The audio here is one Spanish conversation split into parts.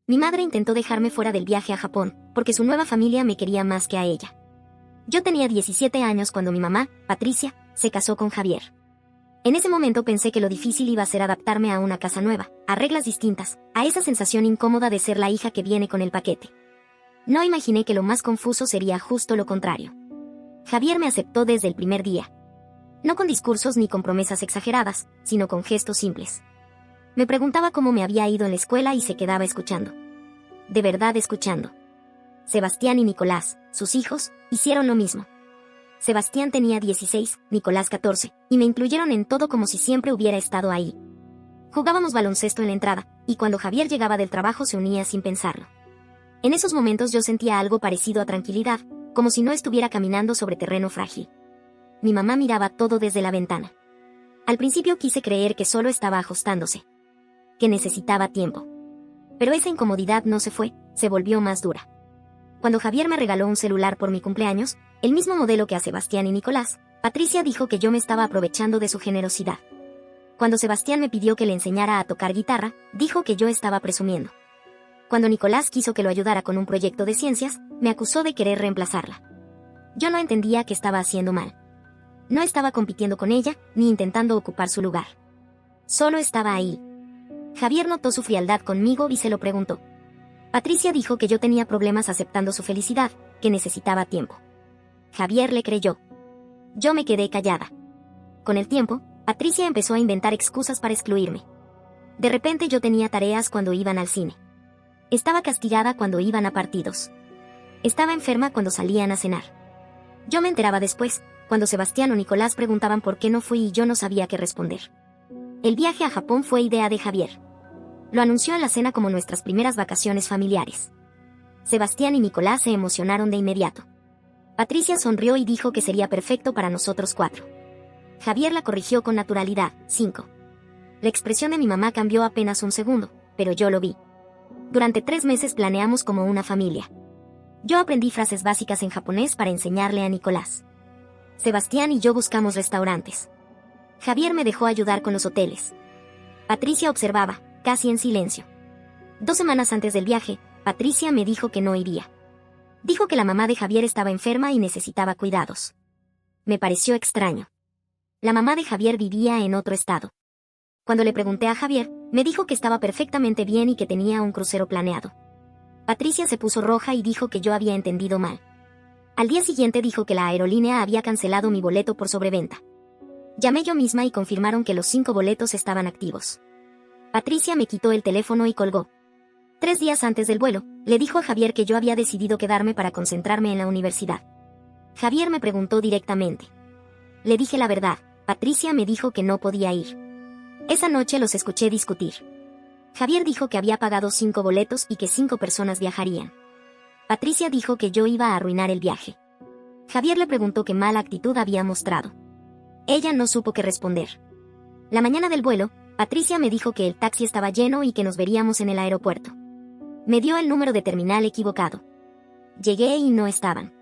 Mi madre intentó dejarme fuera del viaje a Japón, porque su nueva familia me quería más que a ella. Yo tenía 17 años cuando mi mamá, Patricia, se casó con Javier. En ese momento pensé que lo difícil iba a ser adaptarme a una casa nueva, a reglas distintas, a esa sensación incómoda de ser la hija que viene con el paquete. No imaginé que lo más confuso sería justo lo contrario. Javier me aceptó desde el primer día. No con discursos ni con promesas exageradas, sino con gestos simples. Me preguntaba cómo me había ido en la escuela y se quedaba escuchando. De verdad escuchando. Sebastián y Nicolás, sus hijos, hicieron lo mismo. Sebastián tenía 16, Nicolás 14, y me incluyeron en todo como si siempre hubiera estado ahí. Jugábamos baloncesto en la entrada, y cuando Javier llegaba del trabajo se unía sin pensarlo. En esos momentos yo sentía algo parecido a tranquilidad, como si no estuviera caminando sobre terreno frágil. Mi mamá miraba todo desde la ventana. Al principio quise creer que solo estaba ajustándose, que necesitaba tiempo. Pero esa incomodidad no se fue, se volvió más dura. Cuando Javier me regaló un celular por mi cumpleaños, el mismo modelo que a Sebastián y Nicolás, Patricia dijo que yo me estaba aprovechando de su generosidad. Cuando Sebastián me pidió que le enseñara a tocar guitarra, dijo que yo estaba presumiendo. Cuando Nicolás quiso que lo ayudara con un proyecto de ciencias, me acusó de querer reemplazarla. Yo no entendía que estaba haciendo mal. No estaba compitiendo con ella, ni intentando ocupar su lugar. Solo estaba ahí. Javier notó su frialdad conmigo y se lo preguntó. Patricia dijo que yo tenía problemas aceptando su felicidad, que necesitaba tiempo. Javier le creyó. Yo me quedé callada. Con el tiempo, Patricia empezó a inventar excusas para excluirme. De repente yo tenía tareas cuando iban al cine. Estaba castigada cuando iban a partidos. Estaba enferma cuando salían a cenar. Yo me enteraba después, cuando Sebastián o Nicolás preguntaban por qué no fui y yo no sabía qué responder. El viaje a Japón fue idea de Javier. Lo anunció en la cena como nuestras primeras vacaciones familiares. Sebastián y Nicolás se emocionaron de inmediato. Patricia sonrió y dijo que sería perfecto para nosotros 4. Javier la corrigió con naturalidad, 5. La expresión de mi mamá cambió apenas un segundo, pero yo lo vi. Durante 3 meses planeamos como una familia. Yo aprendí frases básicas en japonés para enseñarle a Nicolás. Sebastián y yo buscamos restaurantes. Javier me dejó ayudar con los hoteles. Patricia observaba, casi en silencio. 2 semanas antes del viaje, Patricia me dijo que no iría. Dijo que la mamá de Javier estaba enferma y necesitaba cuidados. Me pareció extraño. La mamá de Javier vivía en otro estado. Cuando le pregunté a Javier, me dijo que estaba perfectamente bien y que tenía un crucero planeado. Patricia se puso roja y dijo que yo había entendido mal. Al día siguiente dijo que la aerolínea había cancelado mi boleto por sobreventa. Llamé yo misma y confirmaron que los 5 boletos estaban activos. Patricia me quitó el teléfono y colgó. 3 días antes del vuelo, le dijo a Javier que yo había decidido quedarme para concentrarme en la universidad. Javier me preguntó directamente. Le dije la verdad, Patricia me dijo que no podía ir. Esa noche los escuché discutir. Javier dijo que había pagado 5 boletos y que 5 personas viajarían. Patricia dijo que yo iba a arruinar el viaje. Javier le preguntó qué mala actitud había mostrado. Ella no supo qué responder. La mañana del vuelo, Patricia me dijo que el taxi estaba lleno y que nos veríamos en el aeropuerto. Me dio el número de terminal equivocado. Llegué y no estaban.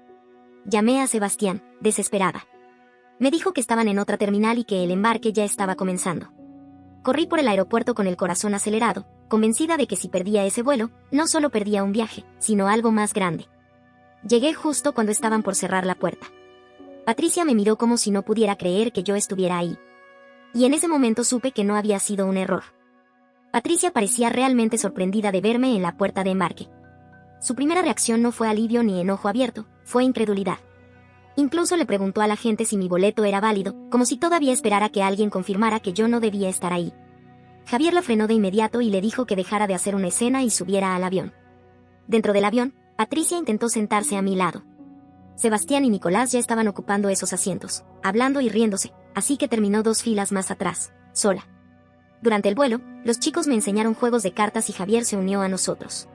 Llamé a Sebastián, desesperada. Me dijo que estaban en otra terminal y que el embarque ya estaba comenzando. Corrí por el aeropuerto con el corazón acelerado, convencida de que si perdía ese vuelo, no solo perdía un viaje, sino algo más grande. Llegué justo cuando estaban por cerrar la puerta. Patricia me miró como si no pudiera creer que yo estuviera ahí. Y en ese momento supe que no había sido un error. Patricia parecía realmente sorprendida de verme en la puerta de embarque. Su primera reacción no fue alivio ni enojo abierto, fue incredulidad. Incluso le preguntó a la gente si mi boleto era válido, como si todavía esperara que alguien confirmara que yo no debía estar ahí. Javier la frenó de inmediato y le dijo que dejara de hacer una escena y subiera al avión. Dentro del avión, Patricia intentó sentarse a mi lado. Sebastián y Nicolás ya estaban ocupando esos asientos, hablando y riéndose, así que terminó 2 filas más atrás, sola. Durante el vuelo, los chicos me enseñaron juegos de cartas y Javier se unió a nosotros.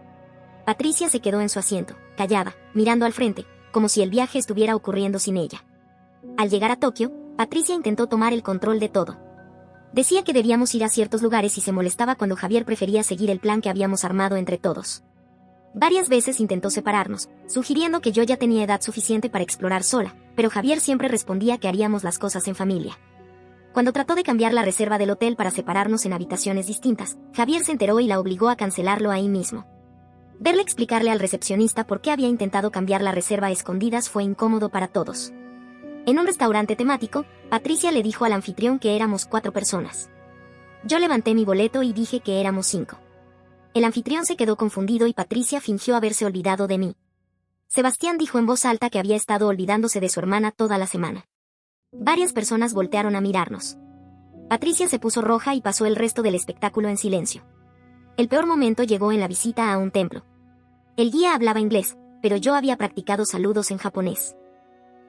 Patricia se quedó en su asiento, callada, mirando al frente, como si el viaje estuviera ocurriendo sin ella. Al llegar a Tokio, Patricia intentó tomar el control de todo. Decía que debíamos ir a ciertos lugares y se molestaba cuando Javier prefería seguir el plan que habíamos armado entre todos. Varias veces intentó separarnos, sugiriendo que yo ya tenía edad suficiente para explorar sola, pero Javier siempre respondía que haríamos las cosas en familia. Cuando trató de cambiar la reserva del hotel para separarnos en habitaciones distintas, Javier se enteró y la obligó a cancelarlo ahí mismo. Verle explicarle al recepcionista por qué había intentado cambiar la reserva a escondidas fue incómodo para todos. En un restaurante temático, Patricia le dijo al anfitrión que éramos 4 personas. Yo levanté mi boleto y dije que éramos 5. El anfitrión se quedó confundido y Patricia fingió haberse olvidado de mí. Sebastián dijo en voz alta que había estado olvidándose de su hermana toda la semana. Varias personas voltearon a mirarnos. Patricia se puso roja y pasó el resto del espectáculo en silencio. El peor momento llegó en la visita a un templo. El guía hablaba inglés, pero yo había practicado saludos en japonés.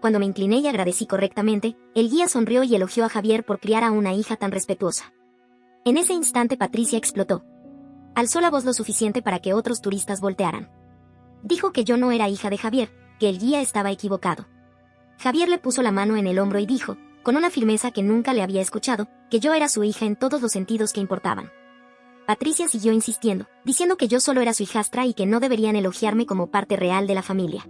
Cuando me incliné y agradecí correctamente, el guía sonrió y elogió a Javier por criar a una hija tan respetuosa. En ese instante Patricia explotó. Alzó la voz lo suficiente para que otros turistas voltearan. Dijo que yo no era hija de Javier, que el guía estaba equivocado. Javier le puso la mano en el hombro y dijo, con una firmeza que nunca le había escuchado, que yo era su hija en todos los sentidos que importaban. Patricia siguió insistiendo, diciendo que yo solo era su hijastra y que no deberían elogiarme como parte real de la familia.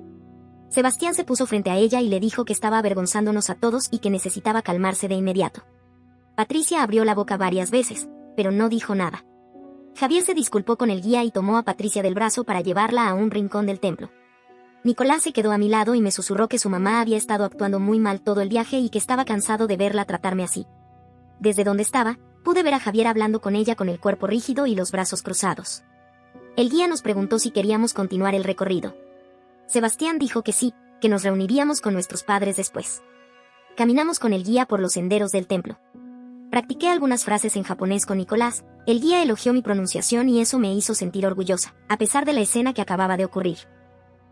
Sebastián se puso frente a ella y le dijo que estaba avergonzándonos a todos y que necesitaba calmarse de inmediato. Patricia abrió la boca varias veces, pero no dijo nada. Javier se disculpó con el guía y tomó a Patricia del brazo para llevarla a un rincón del templo. Nicolás se quedó a mi lado y me susurró que su mamá había estado actuando muy mal todo el viaje y que estaba cansado de verla tratarme así. Desde donde estaba, pude ver a Javier hablando con ella con el cuerpo rígido y los brazos cruzados. El guía nos preguntó si queríamos continuar el recorrido. Sebastián dijo que sí, que nos reuniríamos con nuestros padres después. Caminamos con el guía por los senderos del templo. Practiqué algunas frases en japonés con Nicolás, el guía elogió mi pronunciación y eso me hizo sentir orgullosa, a pesar de la escena que acababa de ocurrir.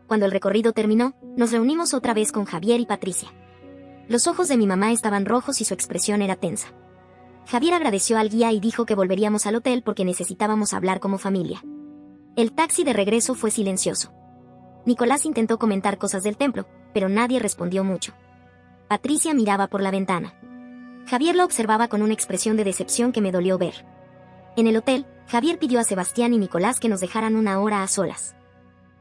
Cuando el recorrido terminó, nos reunimos otra vez con Javier y Patricia. Los ojos de mi mamá estaban rojos y su expresión era tensa. Javier agradeció al guía y dijo que volveríamos al hotel porque necesitábamos hablar como familia. El taxi de regreso fue silencioso. Nicolás intentó comentar cosas del templo, pero nadie respondió mucho. Patricia miraba por la ventana. Javier lo observaba con una expresión de decepción que me dolió ver. En el hotel, Javier pidió a Sebastián y Nicolás que nos dejaran una hora a solas.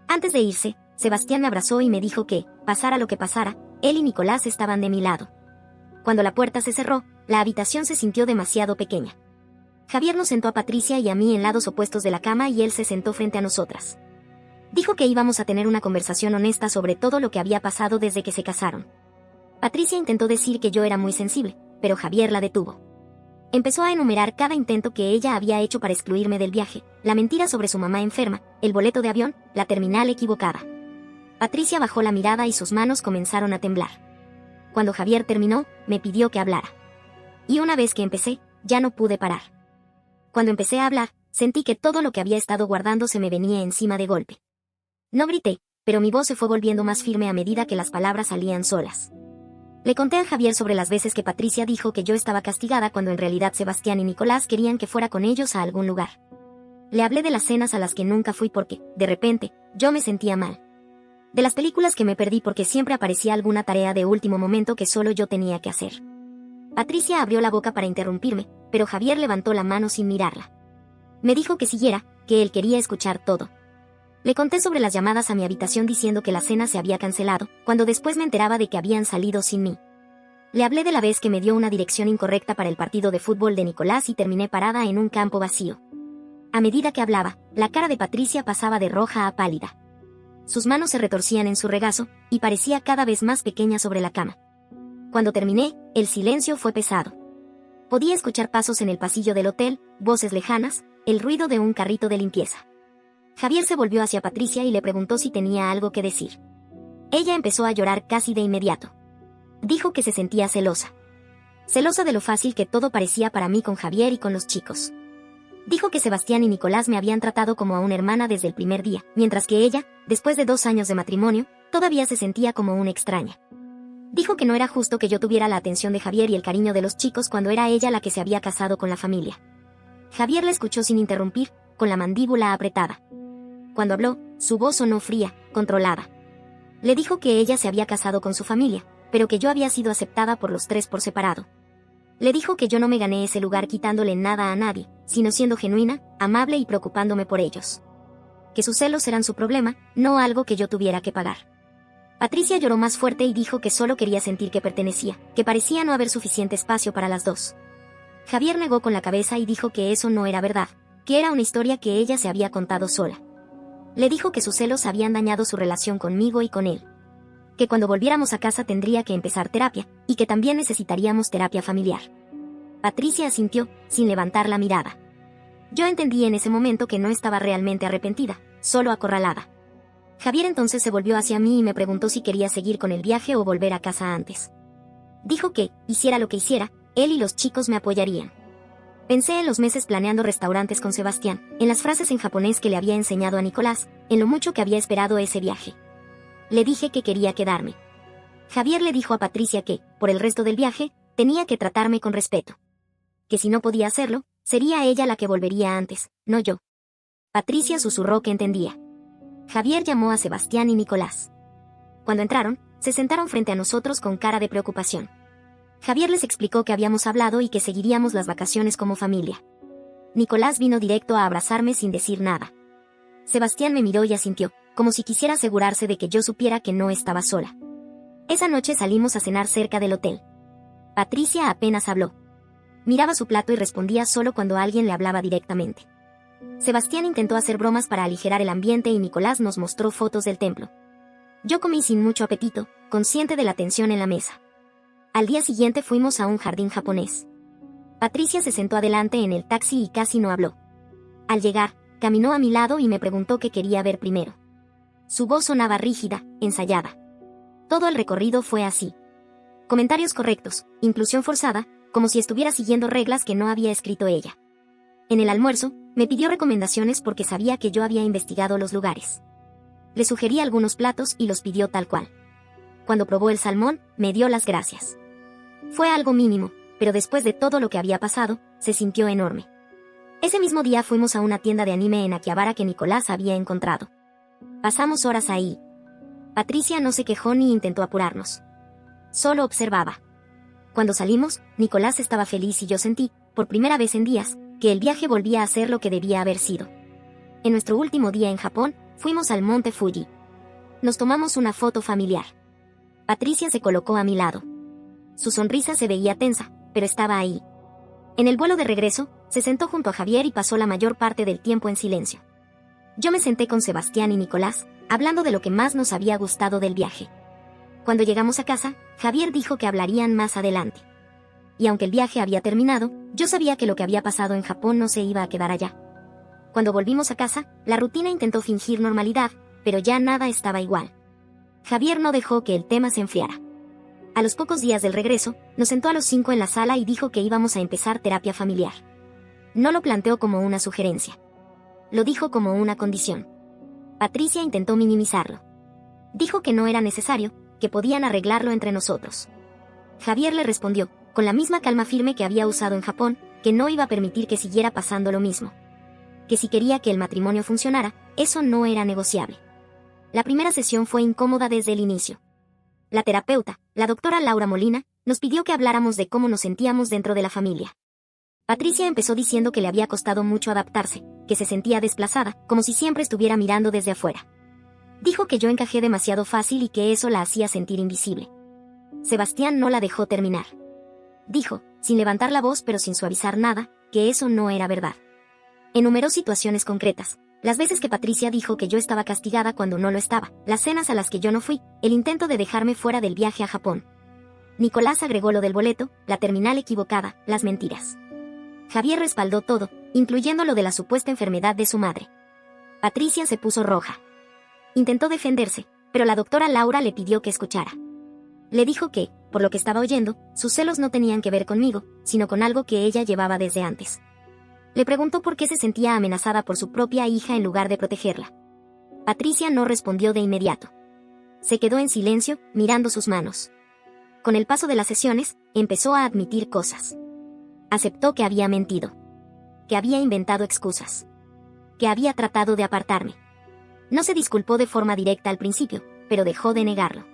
Antes de irse, Sebastián me abrazó y me dijo que, pasara lo que pasara, él y Nicolás estaban de mi lado. Cuando la puerta se cerró, la habitación se sintió demasiado pequeña. Javier nos sentó a Patricia y a mí en lados opuestos de la cama y él se sentó frente a nosotras. Dijo que íbamos a tener una conversación honesta sobre todo lo que había pasado desde que se casaron. Patricia intentó decir que yo era muy sensible, pero Javier la detuvo. Empezó a enumerar cada intento que ella había hecho para excluirme del viaje, la mentira sobre su mamá enferma, el boleto de avión, la terminal equivocada. Patricia bajó la mirada y sus manos comenzaron a temblar. Cuando Javier terminó, me pidió que hablara. Y una vez que empecé, ya no pude parar. Cuando empecé a hablar, sentí que todo lo que había estado guardando se me venía encima de golpe. No grité, pero mi voz se fue volviendo más firme a medida que las palabras salían solas. Le conté a Javier sobre las veces que Patricia dijo que yo estaba castigada cuando en realidad Sebastián y Nicolás querían que fuera con ellos a algún lugar. Le hablé de las cenas a las que nunca fui porque, de repente, yo me sentía mal. De las películas que me perdí porque siempre aparecía alguna tarea de último momento que solo yo tenía que hacer. Patricia abrió la boca para interrumpirme, pero Javier levantó la mano sin mirarla. Me dijo que siguiera, que él quería escuchar todo. Le conté sobre las llamadas a mi habitación diciendo que la cena se había cancelado, cuando después me enteraba de que habían salido sin mí. Le hablé de la vez que me dio una dirección incorrecta para el partido de fútbol de Nicolás y terminé parada en un campo vacío. A medida que hablaba, la cara de Patricia pasaba de roja a pálida. Sus manos se retorcían en su regazo, y parecía cada vez más pequeña sobre la cama. Cuando terminé, el silencio fue pesado. Podía escuchar pasos en el pasillo del hotel, voces lejanas, el ruido de un carrito de limpieza. Javier se volvió hacia Patricia y le preguntó si tenía algo que decir. Ella empezó a llorar casi de inmediato. Dijo que se sentía celosa. Celosa de lo fácil que todo parecía para mí con Javier y con los chicos. Dijo que Sebastián y Nicolás me habían tratado como a una hermana desde el primer día, mientras que ella, después de 2 años de matrimonio, todavía se sentía como una extraña. Dijo que no era justo que yo tuviera la atención de Javier y el cariño de los chicos cuando era ella la que se había casado con la familia. Javier la escuchó sin interrumpir, con la mandíbula apretada. Cuando habló, su voz sonó fría, controlada. Le dijo que ella se había casado con su familia, pero que yo había sido aceptada por los 3 por separado. Le dijo que yo no me gané ese lugar quitándole nada a nadie, sino siendo genuina, amable y preocupándome por ellos. Que sus celos eran su problema, no algo que yo tuviera que pagar. Patricia lloró más fuerte y dijo que solo quería sentir que pertenecía, que parecía no haber suficiente espacio para las dos. Javier negó con la cabeza y dijo que eso no era verdad, que era una historia que ella se había contado sola. Le dijo que sus celos habían dañado su relación conmigo y con él. Que cuando volviéramos a casa tendría que empezar terapia, y que también necesitaríamos terapia familiar. Patricia asintió, sin levantar la mirada. Yo entendí en ese momento que no estaba realmente arrepentida, solo acorralada. Javier entonces se volvió hacia mí y me preguntó si quería seguir con el viaje o volver a casa antes. Dijo que, hiciera lo que hiciera, él y los chicos me apoyarían. Pensé en los meses planeando restaurantes con Sebastián, en las frases en japonés que le había enseñado a Nicolás, en lo mucho que había esperado ese viaje. Le dije que quería quedarme. Javier le dijo a Patricia que, por el resto del viaje, tenía que tratarme con respeto. Que si no podía hacerlo, sería ella la que volvería antes, no yo. Patricia susurró que entendía. Javier llamó a Sebastián y Nicolás. Cuando entraron, se sentaron frente a nosotros con cara de preocupación. Javier les explicó que habíamos hablado y que seguiríamos las vacaciones como familia. Nicolás vino directo a abrazarme sin decir nada. Sebastián me miró y asintió, como si quisiera asegurarse de que yo supiera que no estaba sola. Esa noche salimos a cenar cerca del hotel. Patricia apenas habló. Miraba su plato y respondía solo cuando alguien le hablaba directamente. Sebastián intentó hacer bromas para aligerar el ambiente y Nicolás nos mostró fotos del templo. Yo comí sin mucho apetito, consciente de la tensión en la mesa. Al día siguiente fuimos a un jardín japonés. Patricia se sentó adelante en el taxi y casi no habló. Al llegar, caminó a mi lado y me preguntó qué quería ver primero. Su voz sonaba rígida, ensayada. Todo el recorrido fue así. Comentarios correctos, inclusión forzada, como si estuviera siguiendo reglas que no había escrito ella. En el almuerzo, me pidió recomendaciones porque sabía que yo había investigado los lugares. Le sugerí algunos platos y los pidió tal cual. Cuando probó el salmón, me dio las gracias. Fue algo mínimo, pero después de todo lo que había pasado, se sintió enorme. Ese mismo día fuimos a una tienda de anime en Akihabara que Nicolás había encontrado. Pasamos horas ahí. Patricia no se quejó ni intentó apurarnos. Solo observaba. Cuando salimos, Nicolás estaba feliz y yo sentí, por primera vez en días, que el viaje volvía a ser lo que debía haber sido. En nuestro último día en Japón, fuimos al monte Fuji. Nos tomamos una foto familiar. Patricia se colocó a mi lado. Su sonrisa se veía tensa, pero estaba ahí. En el vuelo de regreso, se sentó junto a Javier y pasó la mayor parte del tiempo en silencio. Yo me senté con Sebastián y Nicolás, hablando de lo que más nos había gustado del viaje. Cuando llegamos a casa, Javier dijo que hablarían más adelante. Y aunque el viaje había terminado, yo sabía que lo que había pasado en Japón no se iba a quedar allá. Cuando volvimos a casa, la rutina intentó fingir normalidad, pero ya nada estaba igual. Javier no dejó que el tema se enfriara. A los pocos días del regreso, nos sentó a los 5 en la sala y dijo que íbamos a empezar terapia familiar. No lo planteó como una sugerencia. Lo dijo como una condición. Patricia intentó minimizarlo. Dijo que no era necesario, que podían arreglarlo entre nosotros. Javier le respondió, con la misma calma firme que había usado en Japón, que no iba a permitir que siguiera pasando lo mismo. Que si quería que el matrimonio funcionara, eso no era negociable. La primera sesión fue incómoda desde el inicio. La terapeuta, la doctora Laura Molina, nos pidió que habláramos de cómo nos sentíamos dentro de la familia. Patricia empezó diciendo que le había costado mucho adaptarse, que se sentía desplazada, como si siempre estuviera mirando desde afuera. Dijo que yo encajé demasiado fácil y que eso la hacía sentir invisible. Sebastián no la dejó terminar. Dijo, sin levantar la voz pero sin suavizar nada, que eso no era verdad. Enumeró situaciones concretas. Las veces que Patricia dijo que yo estaba castigada cuando no lo estaba, las cenas a las que yo no fui, el intento de dejarme fuera del viaje a Japón. Nicolás agregó lo del boleto, la terminal equivocada, las mentiras. Javier respaldó todo, incluyendo lo de la supuesta enfermedad de su madre. Patricia se puso roja. Intentó defenderse, pero la doctora Laura le pidió que escuchara. Le dijo que, por lo que estaba oyendo, sus celos no tenían que ver conmigo, sino con algo que ella llevaba desde antes. Le preguntó por qué se sentía amenazada por su propia hija en lugar de protegerla. Patricia no respondió de inmediato. Se quedó en silencio, mirando sus manos. Con el paso de las sesiones, empezó a admitir cosas. Aceptó que había mentido. Que había inventado excusas. Que había tratado de apartarme. No se disculpó de forma directa al principio, pero dejó de negarlo.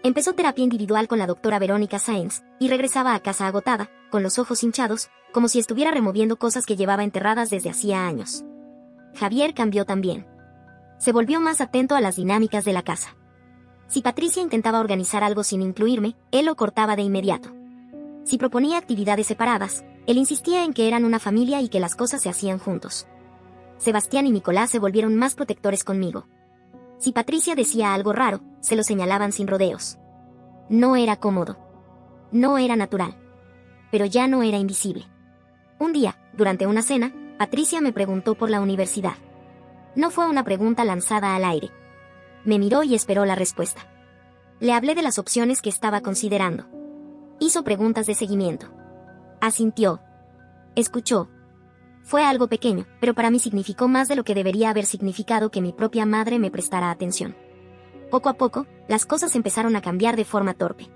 Empezó terapia individual con la doctora Verónica Sáenz, y regresaba a casa agotada, con los ojos hinchados, como si estuviera removiendo cosas que llevaba enterradas desde hacía años. Javier cambió también. Se volvió más atento a las dinámicas de la casa. Si Patricia intentaba organizar algo sin incluirme, él lo cortaba de inmediato. Si proponía actividades separadas, él insistía en que eran una familia y que las cosas se hacían juntos. Sebastián y Nicolás se volvieron más protectores conmigo. Si Patricia decía algo raro, se lo señalaban sin rodeos. No era cómodo. No era natural. Pero ya no era invisible. Un día, durante una cena, Patricia me preguntó por la universidad. No fue una pregunta lanzada al aire. Me miró y esperó la respuesta. Le hablé de las opciones que estaba considerando. Hizo preguntas de seguimiento. Asintió. Escuchó. Fue algo pequeño, pero para mí significó más de lo que debería haber significado que mi propia madre me prestara atención. Poco a poco, las cosas empezaron a cambiar de forma torpe.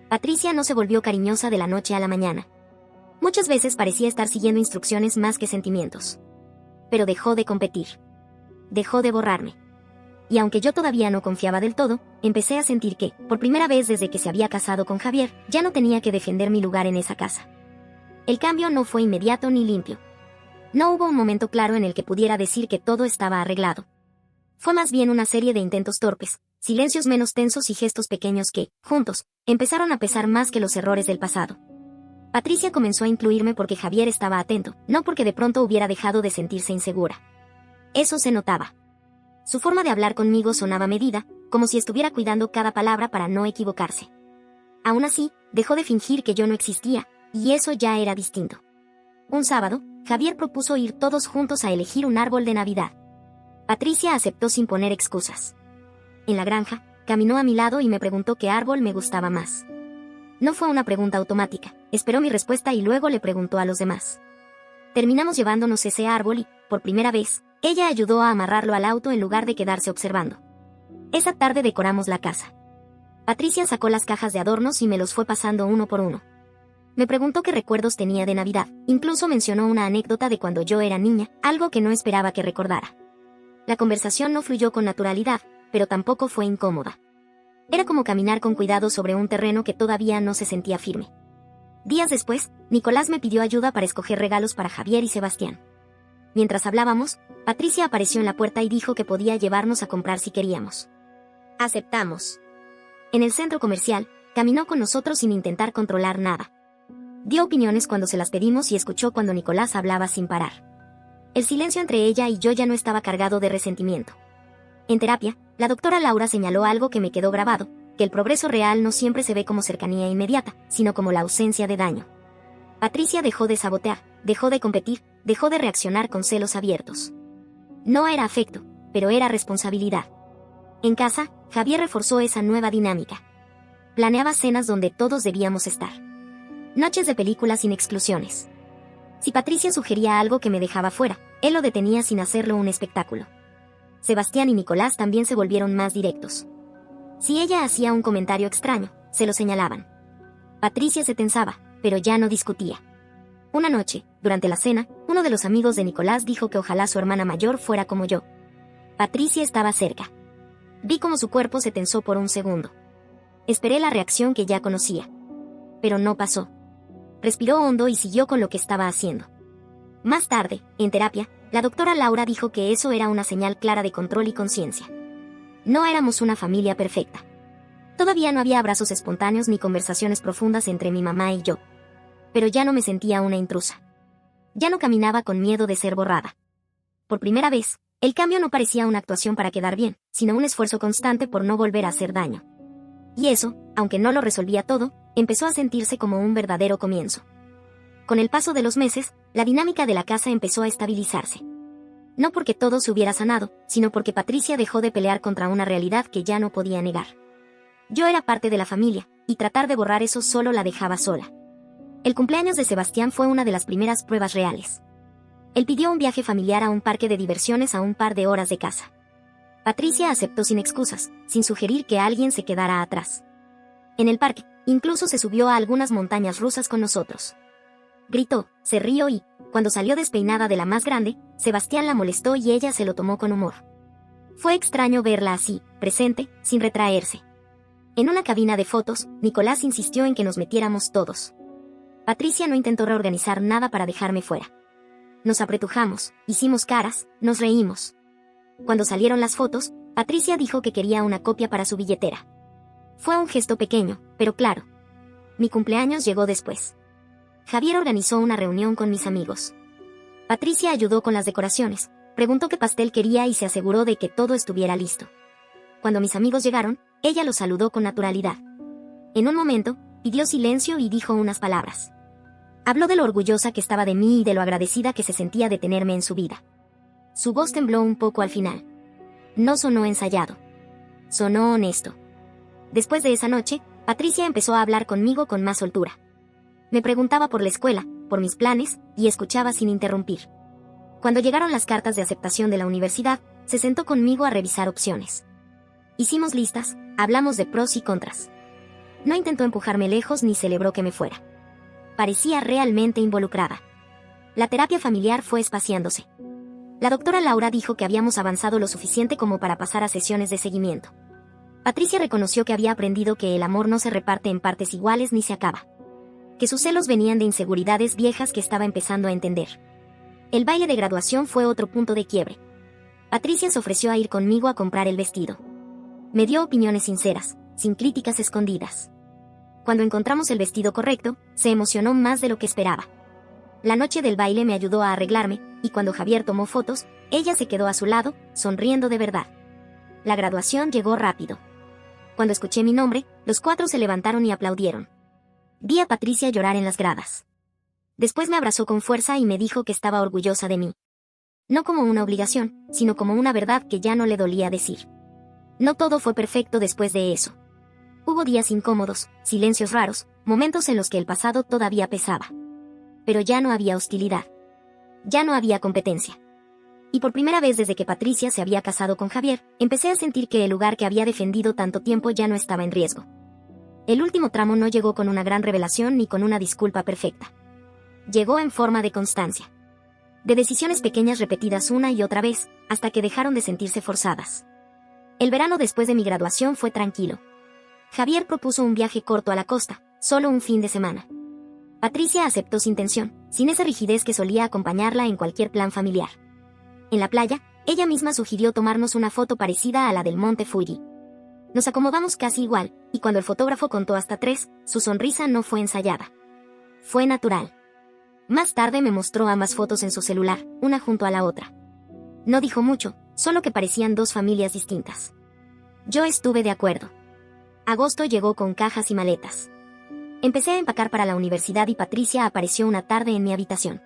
Patricia no se volvió cariñosa de la noche a la mañana. Muchas veces parecía estar siguiendo instrucciones más que sentimientos. Pero dejó de competir. Dejó de borrarme. Y aunque yo todavía no confiaba del todo, empecé a sentir que, por primera vez desde que se había casado con Javier, ya no tenía que defender mi lugar en esa casa. El cambio no fue inmediato ni limpio. No hubo un momento claro en el que pudiera decir que todo estaba arreglado. Fue más bien una serie de intentos torpes, silencios menos tensos y gestos pequeños que, juntos, empezaron a pesar más que los errores del pasado. Patricia comenzó a incluirme porque Javier estaba atento, no porque de pronto hubiera dejado de sentirse insegura. Eso se notaba. Su forma de hablar conmigo sonaba medida, como si estuviera cuidando cada palabra para no equivocarse. Aún así, dejó de fingir que yo no existía, y eso ya era distinto. Un sábado, Javier propuso ir todos juntos a elegir un árbol de Navidad. Patricia aceptó sin poner excusas. En la granja, caminó a mi lado y me preguntó qué árbol me gustaba más. No fue una pregunta automática, esperó mi respuesta y luego le preguntó a los demás. Terminamos llevándonos ese árbol y, por primera vez, ella ayudó a amarrarlo al auto en lugar de quedarse observando. Esa tarde decoramos la casa. Patricia sacó las cajas de adornos y me los fue pasando uno por uno. Me preguntó qué recuerdos tenía de Navidad, incluso mencionó una anécdota de cuando yo era niña, algo que no esperaba que recordara. La conversación no fluyó con naturalidad, pero tampoco fue incómoda. Era como caminar con cuidado sobre un terreno que todavía no se sentía firme. Días después, Nicolás me pidió ayuda para escoger regalos para Javier y Sebastián. Mientras hablábamos, Patricia apareció en la puerta y dijo que podía llevarnos a comprar si queríamos. Aceptamos. En el centro comercial, caminó con nosotros sin intentar controlar nada. Dio opiniones cuando se las pedimos y escuchó cuando Nicolás hablaba sin parar. El silencio entre ella y yo ya no estaba cargado de resentimiento. En terapia, la doctora Laura señaló algo que me quedó grabado, que el progreso real no siempre se ve como cercanía inmediata, sino como la ausencia de daño. Patricia dejó de sabotear, dejó de competir, dejó de reaccionar con celos abiertos. No era afecto, pero era responsabilidad. En casa, Javier reforzó esa nueva dinámica. Planeaba cenas donde todos debíamos estar. Noches de películas sin exclusiones. Si Patricia sugería algo que me dejaba fuera, él lo detenía sin hacerlo un espectáculo. Sebastián y Nicolás también se volvieron más directos. Si ella hacía un comentario extraño, se lo señalaban. Patricia se tensaba, pero ya no discutía. Una noche, durante la cena, uno de los amigos de Nicolás dijo que ojalá su hermana mayor fuera como yo. Patricia estaba cerca. Vi cómo su cuerpo se tensó por un segundo. Esperé la reacción que ya conocía. Pero no pasó. Respiró hondo y siguió con lo que estaba haciendo. Más tarde, en terapia, la doctora Laura dijo que eso era una señal clara de control y conciencia. No éramos una familia perfecta. Todavía no había abrazos espontáneos ni conversaciones profundas entre mi mamá y yo. Pero ya no me sentía una intrusa. Ya no caminaba con miedo de ser borrada. Por primera vez, el cambio no parecía una actuación para quedar bien, sino un esfuerzo constante por no volver a hacer daño. Y eso, aunque no lo resolvía todo, empezó a sentirse como un verdadero comienzo. Con el paso de los meses, la dinámica de la casa empezó a estabilizarse. No porque todo se hubiera sanado, sino porque Patricia dejó de pelear contra una realidad que ya no podía negar. Yo era parte de la familia, y tratar de borrar eso solo la dejaba sola. El cumpleaños de Sebastián fue una de las primeras pruebas reales. Él pidió un viaje familiar a un parque de diversiones a un par de horas de casa. Patricia aceptó sin excusas, sin sugerir que alguien se quedara atrás. En el parque, incluso se subió a algunas montañas rusas con nosotros. Gritó, se rió y, cuando salió despeinada de la más grande, Sebastián la molestó y ella se lo tomó con humor. Fue extraño verla así, presente, sin retraerse. En una cabina de fotos, Nicolás insistió en que nos metiéramos todos. Patricia no intentó reorganizar nada para dejarme fuera. Nos apretujamos, hicimos caras, nos reímos. Cuando salieron las fotos, Patricia dijo que quería una copia para su billetera. Fue un gesto pequeño, pero claro. Mi cumpleaños llegó después. Javier organizó una reunión con mis amigos. Patricia ayudó con las decoraciones, Preguntó qué pastel quería y se aseguró de que todo estuviera listo. Cuando mis amigos llegaron, ella los saludó con naturalidad. En un momento, pidió silencio y dijo unas palabras. Habló de lo orgullosa que estaba de mí y de lo agradecida que se sentía de tenerme en su vida. Su voz tembló un poco al final. No sonó ensayado. Sonó honesto. Después de esa noche, Patricia empezó a hablar conmigo con más soltura. Me preguntaba por la escuela, por mis planes, y escuchaba sin interrumpir. Cuando llegaron las cartas de aceptación de la universidad, se sentó conmigo a revisar opciones. Hicimos listas, hablamos de pros y contras. No intentó empujarme lejos ni celebró que me fuera. Parecía realmente involucrada. La terapia familiar fue espaciándose. La doctora Laura dijo que habíamos avanzado lo suficiente como para pasar a sesiones de seguimiento. Patricia reconoció que había aprendido que el amor no se reparte en partes iguales ni se acaba. Que sus celos venían de inseguridades viejas que estaba empezando a entender. El baile de graduación fue otro punto de quiebre. Patricia se ofreció a ir conmigo a comprar el vestido. Me dio opiniones sinceras, sin críticas escondidas. Cuando encontramos el vestido correcto, se emocionó más de lo que esperaba. La noche del baile me ayudó a arreglarme, y cuando Javier tomó fotos, ella se quedó a su lado, sonriendo de verdad. La graduación llegó rápido. Cuando escuché mi nombre, los 4 se levantaron y aplaudieron. Vi a Patricia llorar en las gradas. Después me abrazó con fuerza y me dijo que estaba orgullosa de mí. No como una obligación, sino como una verdad que ya no le dolía decir. No todo fue perfecto después de eso. Hubo días incómodos, silencios raros, momentos en los que el pasado todavía pesaba. Pero ya no había hostilidad. Ya no había competencia. Y por primera vez desde que Patricia se había casado con Javier, empecé a sentir que el lugar que había defendido tanto tiempo ya no estaba en riesgo. El último tramo no llegó con una gran revelación ni con una disculpa perfecta. Llegó en forma de constancia. De decisiones pequeñas repetidas una y otra vez, hasta que dejaron de sentirse forzadas. El verano después de mi graduación fue tranquilo. Javier propuso un viaje corto a la costa, solo un fin de semana. Patricia aceptó sin tensión, sin esa rigidez que solía acompañarla en cualquier plan familiar. En la playa, ella misma sugirió tomarnos una foto parecida a la del Monte Fuji. Nos acomodamos casi igual, y cuando el fotógrafo contó hasta 3, su sonrisa no fue ensayada. Fue natural. Más tarde me mostró ambas fotos en su celular, una junto a la otra. No dijo mucho, solo que parecían 2 familias distintas. Yo estuve de acuerdo. Agosto llegó con cajas y maletas. Empecé a empacar para la universidad y Patricia apareció una tarde en mi habitación.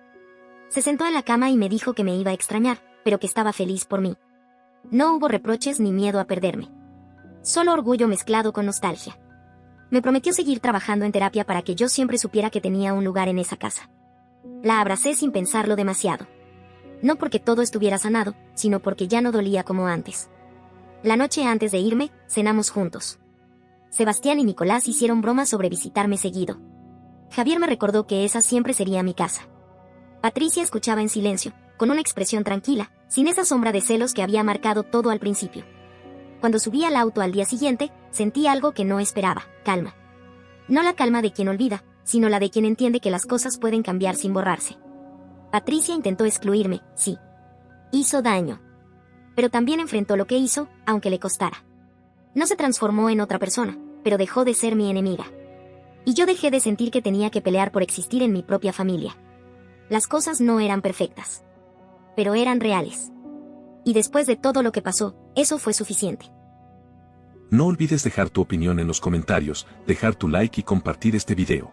Se sentó en la cama y me dijo que me iba a extrañar, pero que estaba feliz por mí. No hubo reproches ni miedo a perderme. Solo orgullo mezclado con nostalgia. Me prometió seguir trabajando en terapia para que yo siempre supiera que tenía un lugar en esa casa. La abracé sin pensarlo demasiado. No porque todo estuviera sanado, sino porque ya no dolía como antes. La noche antes de irme, cenamos juntos. Sebastián y Nicolás hicieron bromas sobre visitarme seguido. Javier me recordó que esa siempre sería mi casa. Patricia escuchaba en silencio, con una expresión tranquila, sin esa sombra de celos que había marcado todo al principio. Cuando subí al auto al día siguiente, sentí algo que no esperaba, calma. No la calma de quien olvida, sino la de quien entiende que las cosas pueden cambiar sin borrarse. Patricia intentó excluirme, sí. Hizo daño. Pero también enfrentó lo que hizo, aunque le costara. No se transformó en otra persona, pero dejó de ser mi enemiga. Y yo dejé de sentir que tenía que pelear por existir en mi propia familia. Las cosas no eran perfectas. Pero eran reales. Y después de todo lo que pasó, eso fue suficiente. No olvides dejar tu opinión en los comentarios, dejar tu like y compartir este video.